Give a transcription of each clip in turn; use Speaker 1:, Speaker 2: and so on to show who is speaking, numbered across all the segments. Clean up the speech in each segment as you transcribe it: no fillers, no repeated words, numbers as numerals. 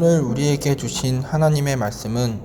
Speaker 1: 오늘 우리에게 주신 하나님의 말씀은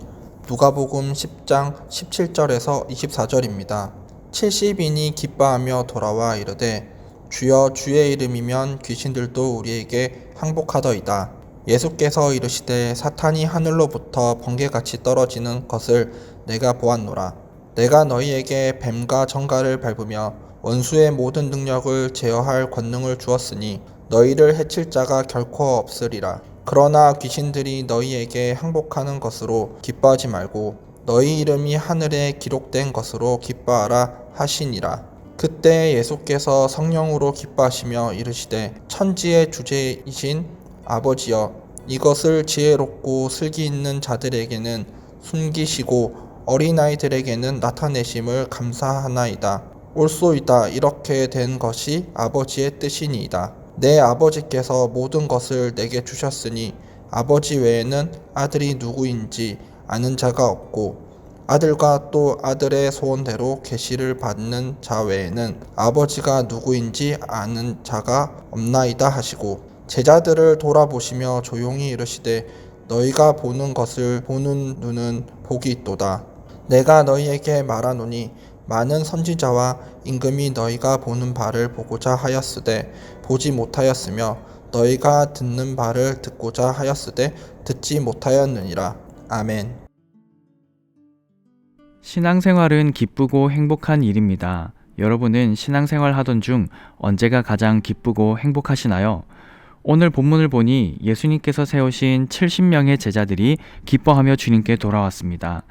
Speaker 1: 누가복음 10장 17절에서 24절입니다. 70인이 기뻐하며 돌아와 이르되 주여 주의 이름이면 귀신들도 우리에게 항복하더이다. 예수께서 이르시되 사탄이 하늘로부터 번개같이 떨어지는 것을 내가 보았노라. 내가 너희에게 뱀과 정갈을 밟으며 원수의 모든 능력을 제어할 권능을 주었으니 너희를 해칠 자가 결코 없으리라. 그러나 귀신들이 너희에게 항복하는 것으로 기뻐하지 말고 너희 이름이 하늘에 기록된 것으로 기뻐하라 하시니라. 그때 예수께서 성령으로 기뻐하시며 이르시되 천지의 주제이신 아버지여, 이것을 지혜롭고 슬기 있는 자들에게는 숨기시고 어린아이들에게는 나타내심을 감사하나이다. 옳소이다. 이렇게 된 것이 아버지의 뜻이니이다. 내 아버지께서 모든 것을 내게 주셨으니 아버지 외에는 아들이 누구인지 아는 자가 없고 아들과 또 아들의 소원대로 계시를 받는 자 외에는 아버지가 누구인지 아는 자가 없나이다 하시고 제자들을 돌아보시며 조용히 이르시되 너희가 보는 것을 보는 눈은 복이 있도다. 내가 너희에게 말하노니 많은 선지자와 임금이 너희가 보는 바를 보고자 하였으되 보지 못하였으며 너희가 듣는 바를 듣고자 하였으되 듣지 못하였느니라. 아멘.
Speaker 2: 신앙생활은 기쁘고 행복한 일입니다. 여러분은 신앙생활 하던 중 언제가 가장 기쁘고 행복하시나요? 오늘 본문을 보니 예수님께서 세우신 70명의 제자들이 기뻐하며 주님께 돌아왔습니다.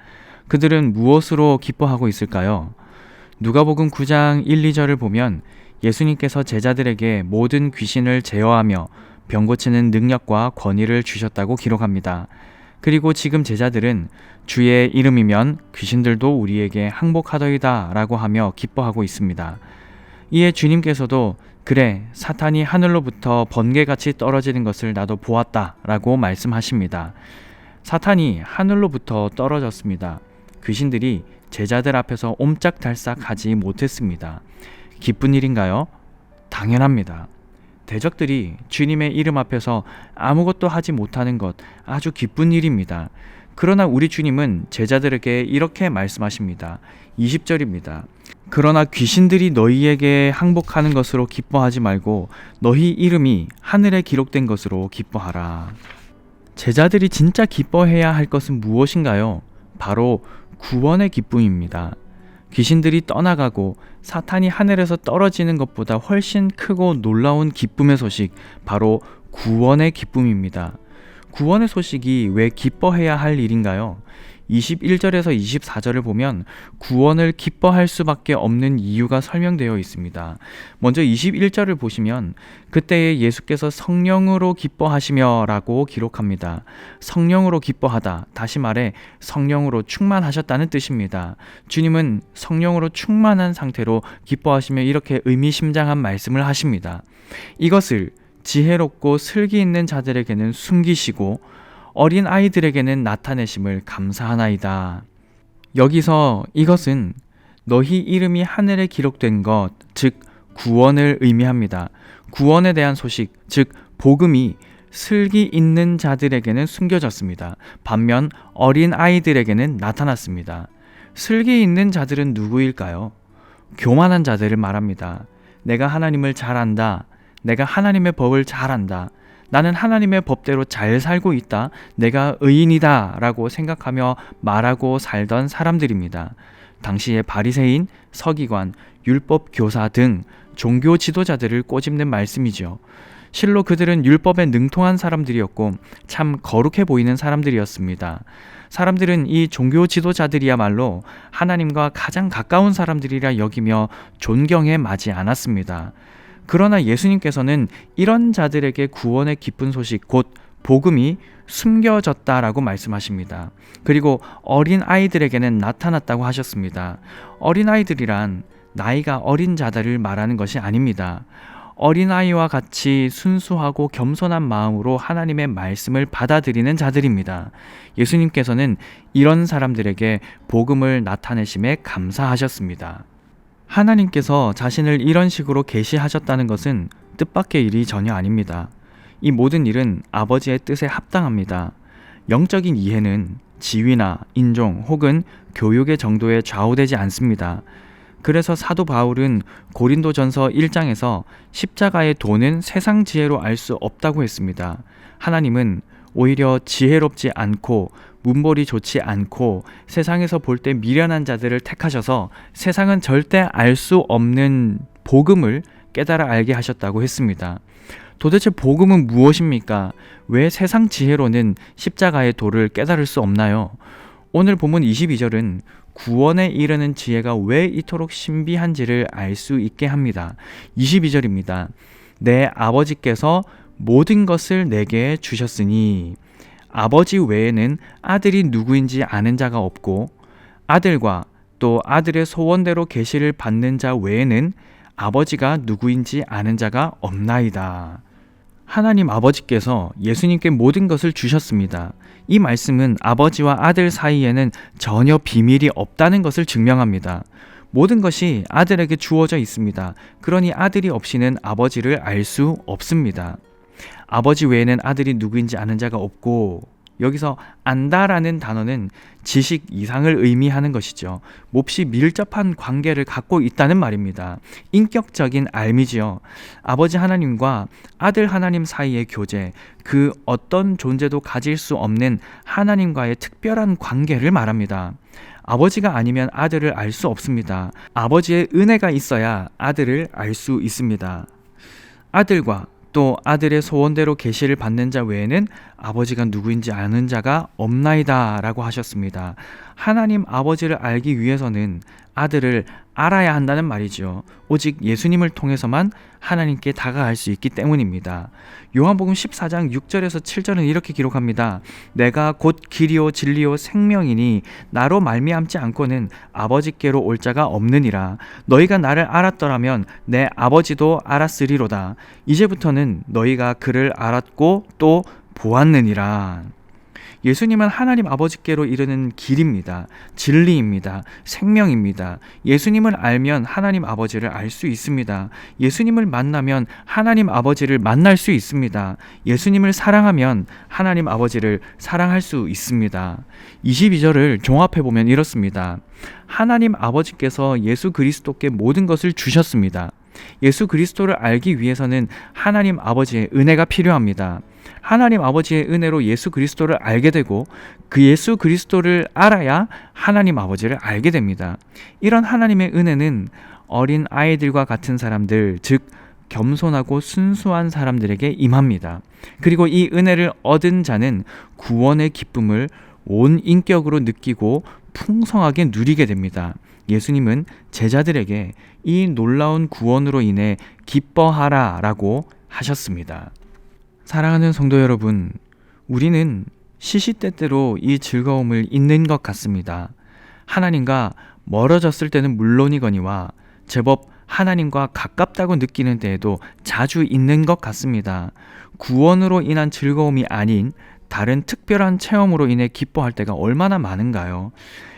Speaker 2: 그들은 무엇으로 기뻐하고 있을까요? 누가복음 9장 1, 2절을 보면 예수님께서 제자들에게 모든 귀신을 제어하며 병 고치는 능력과 권위를 주셨다고 기록합니다. 그리고 지금 제자들은 주의 이름이면 귀신들도 우리에게 항복하더이다 라고 하며 기뻐하고 있습니다. 이에 주님께서도 그래, 사탄이 하늘로부터 번개같이 떨어지는 것을 나도 보았다 라고 말씀하십니다. 사탄이 하늘로부터 떨어졌습니다. 귀신들이 제자들 앞에서 옴짝달싹 하지 못했습니다. 기쁜 일인가요? 당연합니다. 대적들이 주님의 이름 앞에서 아무것도 하지 못하는 것 아주 기쁜 일입니다. 그러나 우리 주님은 제자들에게 이렇게 말씀하십니다. 20절입니다. 그러나 귀신들이 너희에게 항복하는 것으로 기뻐하지 말고 너희 이름이 하늘에 기록된 것으로 기뻐하라. 제자들이 진짜 기뻐해야 할 것은 무엇인가요? 바로 구원의 기쁨입니다. 귀신들이 떠나가고 사탄이 하늘에서 떨어지는 것보다 훨씬 크고 놀라운 기쁨의 소식, 바로 구원의 기쁨입니다. 구원의 소식이 왜 기뻐해야 할 일인가요? 21절에서 24절을 보면 구원을 기뻐할 수밖에 없는 이유가 설명되어 있습니다. 먼저 21절을 보시면 그때에 예수께서 성령으로 기뻐하시며 라고 기록합니다. 성령으로 기뻐하다, 다시 말해 성령으로 충만하셨다는 뜻입니다. 주님은 성령으로 충만한 상태로 기뻐하시며 이렇게 의미심장한 말씀을 하십니다. 이것을 지혜롭고 슬기 있는 자들에게는 숨기시고 어린 아이들에게는 나타내심을 감사하나이다. 여기서 이것은 너희 이름이 하늘에 기록된 것, 즉 구원을 의미합니다. 구원에 대한 소식, 즉 복음이 슬기 있는 자들에게는 숨겨졌습니다. 반면 어린 아이들에게는 나타났습니다. 슬기 있는 자들은 누구일까요? 교만한 자들을 말합니다. 내가 하나님을 잘 안다. 내가 하나님의 법을 잘 안다. 나는 하나님의 법대로 잘 살고 있다. 내가 의인이다 라고 생각하며 말하고 살던 사람들입니다. 당시의 바리새인, 서기관, 율법 교사 등 종교 지도자들을 꼬집는 말씀이죠. 실로 그들은 율법에 능통한 사람들이었고 참 거룩해 보이는 사람들이었습니다. 사람들은 이 종교 지도자들이야말로 하나님과 가장 가까운 사람들이라 여기며 존경에 마지 않았습니다. 그러나 예수님께서는 이런 자들에게 구원의 기쁜 소식, 곧 복음이 숨겨졌다라고 말씀하십니다. 그리고 어린 아이들에게는 나타났다고 하셨습니다. 어린 아이들이란 나이가 어린 자들을 말하는 것이 아닙니다. 어린아이와 같이 순수하고 겸손한 마음으로 하나님의 말씀을 받아들이는 자들입니다. 예수님께서는 이런 사람들에게 복음을 나타내심에 감사하셨습니다. 하나님께서 자신을 이런 식으로 계시하셨다는 것은 뜻밖의 일이 전혀 아닙니다. 이 모든 일은 아버지의 뜻에 합당합니다. 영적인 이해는 지위나 인종 혹은 교육의 정도에 좌우되지 않습니다. 그래서 사도 바울은 고린도전서 1장에서 십자가의 도는 세상 지혜로 알 수 없다고 했습니다. 하나님은 오히려 지혜롭지 않고 문벌이 좋지 않고 세상에서 볼 때 미련한 자들을 택하셔서 세상은 절대 알 수 없는 복음을 깨달아 알게 하셨다고 했습니다. 도대체 복음은 무엇입니까? 왜 세상 지혜로는 십자가의 도를 깨달을 수 없나요? 오늘 본문 22절은 구원에 이르는 지혜가 왜 이토록 신비한지를 알 수 있게 합니다. 22절입니다. 내 아버지께서 모든 것을 내게 주셨으니 아버지 외에는 아들이 누구인지 아는 자가 없고 아들과 또 아들의 소원대로 계시를 받는 자 외에는 아버지가 누구인지 아는 자가 없나이다. 하나님 아버지께서 예수님께 모든 것을 주셨습니다. 이 말씀은 아버지와 아들 사이에는 전혀 비밀이 없다는 것을 증명합니다. 모든 것이 아들에게 주어져 있습니다. 그러니 아들이 없이는 아버지를 알 수 없습니다. 아버지 외에는 아들이 누구인지 아는 자가 없고, 여기서 안다라는 단어는 지식 이상을 의미하는 것이죠. 몹시 밀접한 관계를 갖고 있다는 말입니다. 인격적인 알미지요. 아버지 하나님과 아들 하나님 사이의 교제, 그 어떤 존재도 가질 수 없는 하나님과의 특별한 관계를 말합니다. 아버지가 아니면 아들을 알 수 없습니다. 아버지의 은혜가 있어야 아들을 알 수 있습니다. 아들과 또 아들의 소원대로 계시를 받는 자 외에는 아버지가 누구인지 아는 자가 없나이다 라고 하셨습니다. 하나님 아버지를 알기 위해서는 아들을 알아야 한다는 말이죠. 오직 예수님을 통해서만 하나님께 다가갈 수 있기 때문입니다. 요한복음 14장 6절에서 7절은 이렇게 기록합니다. 내가 곧 길이요 진리요 생명이니 나로 말미암지 않고는 아버지께로 올 자가 없느니라. 너희가 나를 알았더라면 내 아버지도 알았으리로다. 이제부터는 너희가 그를 알았고 또 보았느니라. 예수님은 하나님 아버지께로 이르는 길입니다. 진리입니다. 생명입니다. 예수님을 알면 하나님 아버지를 알 수 있습니다. 예수님을 만나면 하나님 아버지를 만날 수 있습니다. 예수님을 사랑하면 하나님 아버지를 사랑할 수 있습니다. 22절을 종합해보면 이렇습니다. 하나님 아버지께서 예수 그리스도께 모든 것을 주셨습니다. 예수 그리스도를 알기 위해서는 하나님 아버지의 은혜가 필요합니다. 하나님 아버지의 은혜로 예수 그리스도를 알게 되고 그 예수 그리스도를 알아야 하나님 아버지를 알게 됩니다. 이런 하나님의 은혜는 어린 아이들과 같은 사람들, 즉 겸손하고 순수한 사람들에게 임합니다. 그리고 이 은혜를 얻은 자는 구원의 기쁨을 온 인격으로 느끼고 풍성하게 누리게 됩니다. 예수님은 제자들에게 이 놀라운 구원으로 인해 기뻐하라 라고 하셨습니다. 사랑하는 성도 여러분, 우리는 시시때때로 이 즐거움을 잊는 것 같습니다. 하나님과 멀어졌을 때는 물론이거니와 제법 하나님과 가깝다고 느끼는 때에도 자주 잊는 것 같습니다. 구원으로 인한 즐거움이 아닌 다른 특별한 체험으로 인해 기뻐할 때가 얼마나 많은가요?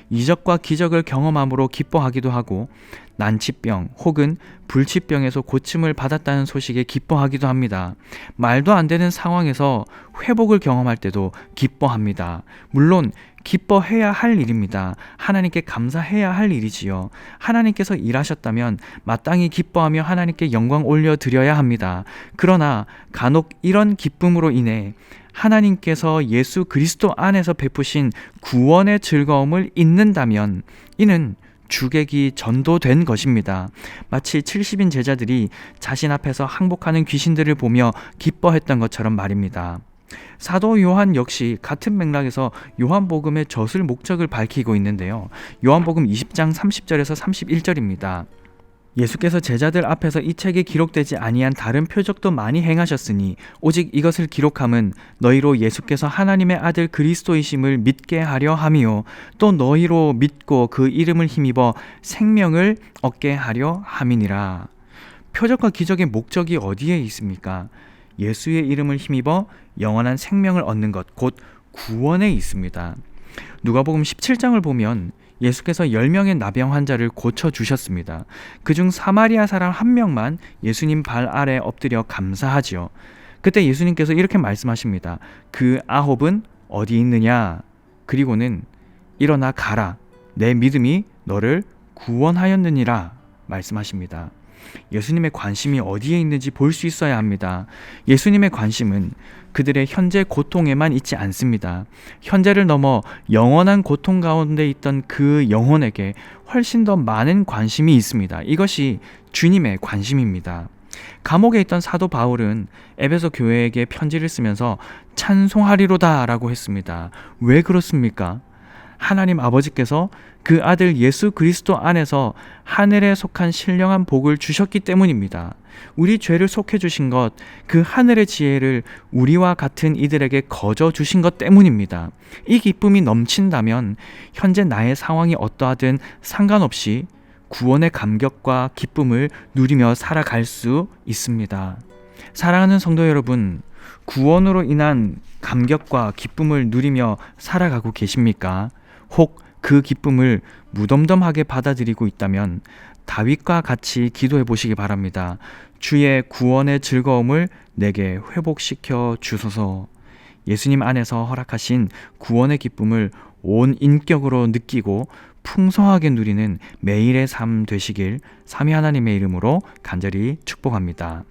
Speaker 2: 이적과 기적을 경험함으로 기뻐하기도 하고 난치병 혹은 불치병에서 고침을 받았다는 소식에 기뻐하기도 합니다. 말도 안 되는 상황에서 회복을 경험할 때도 기뻐합니다. 물론 기뻐해야 할 일입니다. 하나님께 감사해야 할 일이지요. 하나님께서 일하셨다면 마땅히 기뻐하며 하나님께 영광 올려드려야 합니다. 그러나 간혹 이런 기쁨으로 인해 하나님께서 예수 그리스도 안에서 베푸신 구원의 즐거움을 잊는다면 이는 주객이 전도된 것입니다. 마치 70인 제자들이 자신 앞에서 항복하는 귀신들을 보며 기뻐했던 것처럼 말입니다. 사도 요한 역시 같은 맥락에서 요한복음의 젖을 목적을 밝히고 있는데요. 요한복음 20장 30절에서 31절입니다. 예수께서 제자들 앞에서 이 책에 기록되지 아니한 다른 표적도 많이 행하셨으니 오직 이것을 기록함은 너희로 예수께서 하나님의 아들 그리스도이심을 믿게 하려 함이요 또 너희로 믿고 그 이름을 힘입어 생명을 얻게 하려 함이니라. 표적과 기적의 목적이 어디에 있습니까? 예수의 이름을 힘입어 영원한 생명을 얻는 것, 곧 구원에 있습니다. 누가복음 17장을 보면 예수께서 10명의 나병 환자를 고쳐주셨습니다. 그중 사마리아 사람 한 명만 예수님 발 아래 엎드려 감사하지요. 그때 예수님께서 이렇게 말씀하십니다. 그 아홉은 어디 있느냐? 그리고는 일어나 가라. 내 믿음이 너를 구원하였느니라 말씀하십니다. 예수님의 관심이 어디에 있는지 볼 수 있어야 합니다. 예수님의 관심은 그들의 현재 고통에만 있지 않습니다. 현재를 넘어 영원한 고통 가운데 있던 그 영혼에게 훨씬 더 많은 관심이 있습니다. 이것이 주님의 관심입니다. 감옥에 있던 사도 바울은 에베소 교회에게 편지를 쓰면서 찬송하리로다 라고 했습니다. 왜 그렇습니까? 하나님 아버지께서 그 아들 예수 그리스도 안에서 하늘에 속한 신령한 복을 주셨기 때문입니다. 우리 죄를 속해 주신 것, 그 하늘의 지혜를 우리와 같은 이들에게 거저 주신 것 때문입니다. 이 기쁨이 넘친다면 현재 나의 상황이 어떠하든 상관없이 구원의 감격과 기쁨을 누리며 살아갈 수 있습니다. 사랑하는 성도 여러분, 구원으로 인한 감격과 기쁨을 누리며 살아가고 계십니까? 혹 그 기쁨을 무덤덤하게 받아들이고 있다면 다윗과 같이 기도해 보시기 바랍니다. 주의 구원의 즐거움을 내게 회복시켜 주소서. 예수님 안에서 허락하신 구원의 기쁨을 온 인격으로 느끼고 풍성하게 누리는 매일의 삶 되시길 삼위 하나님의 이름으로 간절히 축복합니다.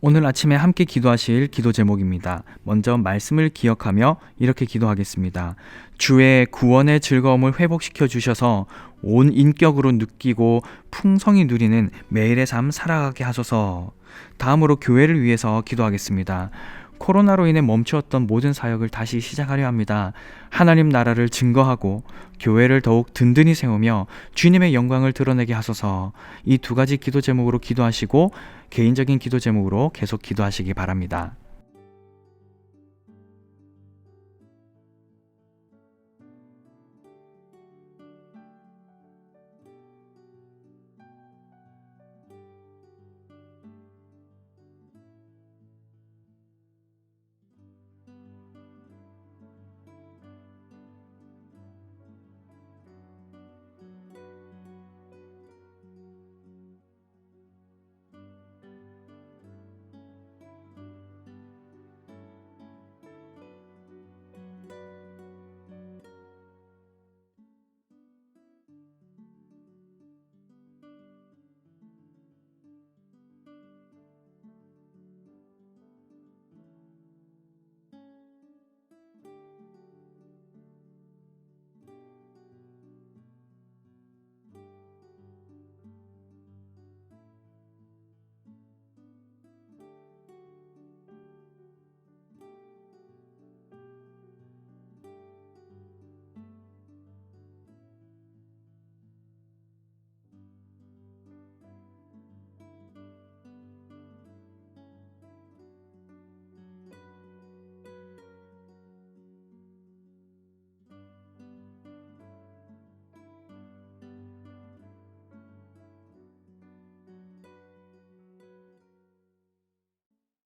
Speaker 2: 오늘 아침에 함께 기도하실 기도 제목입니다. 먼저 말씀을 기억하며 이렇게 기도하겠습니다. 주의 구원의 즐거움을 회복시켜 주셔서 온 인격으로 느끼고 풍성히 누리는 매일의 삶 살아가게 하소서. 다음으로 교회를 위해서 기도하겠습니다. 코로나로 인해 멈추었던 모든 사역을 다시 시작하려 합니다. 하나님 나라를 증거하고 교회를 더욱 든든히 세우며 주님의 영광을 드러내게 하소서. 이 두 가지 기도 제목으로 기도하시고 개인적인 기도 제목으로 계속 기도하시기 바랍니다.